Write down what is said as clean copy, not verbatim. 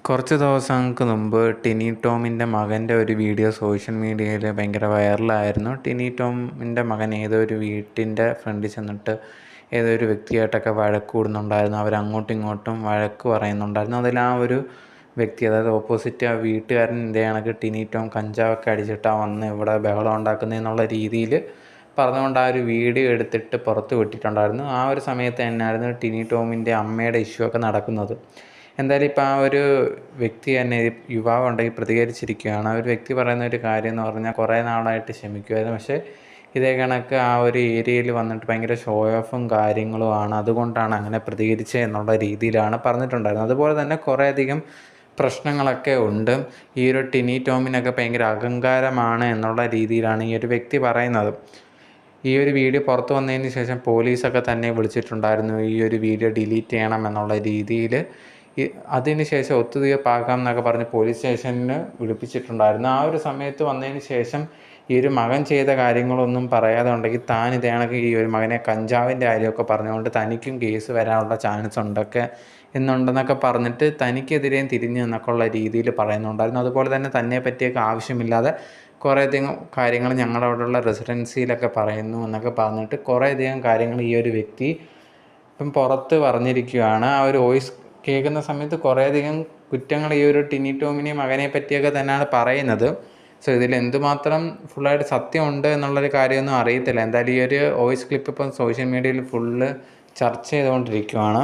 കുറച്ച് ദിവസങ്ങൾക്ക് മുമ്പ് ടിനി ടോമിൻ്റെ മകൻ്റെ ഒരു വീഡിയോ സോഷ്യൽ മീഡിയയിൽ ഭയങ്കര വൈറലായിരുന്നു. ടിനി ടോമിൻ്റെ മകൻ ഏതോ ഒരു വീട്ടിൻ്റെ ഫ്രണ്ടിൽ ചെന്നിട്ട് ഏതോ ഒരു വ്യക്തിയായിട്ടൊക്കെ വഴക്ക് കൂടുന്നുണ്ടായിരുന്നു. അവരങ്ങോട്ടും ഇങ്ങോട്ടും വഴക്ക് പറയുന്നുണ്ടായിരുന്നു. അതിൽ ആ ഒരു വ്യക്തി, അതായത് ഓപ്പോസിറ്റ് ആ വീട്ടുകാരൻ ഇതേ കണക്ക് ടിനി ടോം കഞ്ചാവൊക്കെ അടിച്ചിട്ടാണ് വന്ന് ഇവിടെ ബഹളം ഉണ്ടാക്കുന്നതെന്നുള്ള രീതിയിൽ പറഞ്ഞുകൊണ്ട് ആ ഒരു വീഡിയോ എടുത്തിട്ട് പുറത്ത് വിട്ടിട്ടുണ്ടായിരുന്നു. ആ ഒരു സമയത്ത് തന്നെയായിരുന്നു ടിനി ടോമിൻ്റെ അമ്മയുടെ ഇഷ്യൂ ഒക്കെ നടക്കുന്നത്. എന്തായാലും ഇപ്പോൾ ആ ഒരു വ്യക്തി തന്നെ, യുവാവ് ഉണ്ടെങ്കിൽ പ്രതികരിച്ചിരിക്കുകയാണ്. ആ ഒരു വ്യക്തി പറയുന്ന ഒരു കാര്യം എന്ന് പറഞ്ഞാൽ കുറേ നാളായിട്ട് ക്ഷമിക്കുമായിരുന്നു, പക്ഷേ ഇതേ കണക്ക് ആ ഒരു ഏരിയയിൽ വന്നിട്ട് ഭയങ്കര ഷോ ഓഫും കാര്യങ്ങളുമാണ്, അതുകൊണ്ടാണ് അങ്ങനെ പ്രതികരിച്ചത് എന്നുള്ള രീതിയിലാണ് പറഞ്ഞിട്ടുണ്ടായിരുന്നത്. അതുപോലെ തന്നെ കുറേയധികം പ്രശ്നങ്ങളൊക്കെ ഉണ്ട്. ഈ ഒരു ടിനി ടോമിനൊക്കെ ഭയങ്കര അഹങ്കാരമാണ് എന്നുള്ള രീതിയിലാണ് ഈ ഒരു വ്യക്തി പറയുന്നത്. ഈ ഒരു വീഡിയോ പുറത്തു വന്നതിന് ശേഷം പോലീസൊക്കെ തന്നെ വിളിച്ചിട്ടുണ്ടായിരുന്നു ഈ ഒരു വീഡിയോ ഡിലീറ്റ് ചെയ്യണം എന്നുള്ള രീതിയിൽ. അതിന് ശേഷം ഒത്തുതീർപ്പാക്കാം എന്നൊക്കെ പറഞ്ഞ് പോലീസ് സ്റ്റേഷനിൽ വിളിപ്പിച്ചിട്ടുണ്ടായിരുന്നു. ആ ഒരു സമയത്ത് വന്നതിന് ശേഷം ഈ ഒരു മകൻ ചെയ്ത കാര്യങ്ങളൊന്നും പറയാതെ ഉണ്ടെങ്കിൽ താൻ ഇതേ കണക്ക് ഈ ഒരു മകനെ കഞ്ചാവിൻ്റെ കാര്യമൊക്കെ പറഞ്ഞുകൊണ്ട് തനിക്കും കേസ് വരാനുള്ള ചാൻസ് എന്നുണ്ടെന്നൊക്കെ പറഞ്ഞിട്ട് തനിക്കെതിരെയും തിരിഞ്ഞ് എന്നൊക്കെ ഉള്ള രീതിയിൽ പറയുന്നുണ്ടായിരുന്നു. അതുപോലെ തന്നെ തന്നെ പറ്റിയൊക്കെ ആവശ്യമില്ലാതെ കുറേയധികം കാര്യങ്ങൾ ഞങ്ങളുടെ അവിടെയുള്ള റെസിഡൻസിയിലൊക്കെ പറയുന്നു എന്നൊക്കെ പറഞ്ഞിട്ട് കുറേയധികം കാര്യങ്ങൾ ഈ ഒരു വ്യക്തി ഇപ്പം പുറത്ത് പറഞ്ഞിരിക്കുകയാണ്. ആ ഒരു വോയിസ് കേൾക്കുന്ന സമയത്ത് കുറേയധികം കുറ്റങ്ങൾ ഈ ഒരു ടിനി ടോമിനെയും മകനെ പറ്റിയൊക്കെ തന്നെയാണ് പറയുന്നത്. സോ ഇതിൽ എന്തുമാത്രം ഫുള്ളായിട്ട് സത്യമുണ്ട് എന്നുള്ളൊരു കാര്യമൊന്നും അറിയത്തില്ല. എന്തായാലും ഈ ഒരു വോയിസ് ക്ലിപ്പ് ഇപ്പം സോഷ്യൽ മീഡിയയിൽ ഫുള്ള് ചർച്ച ചെയ്തുകൊണ്ടിരിക്കുകയാണ്.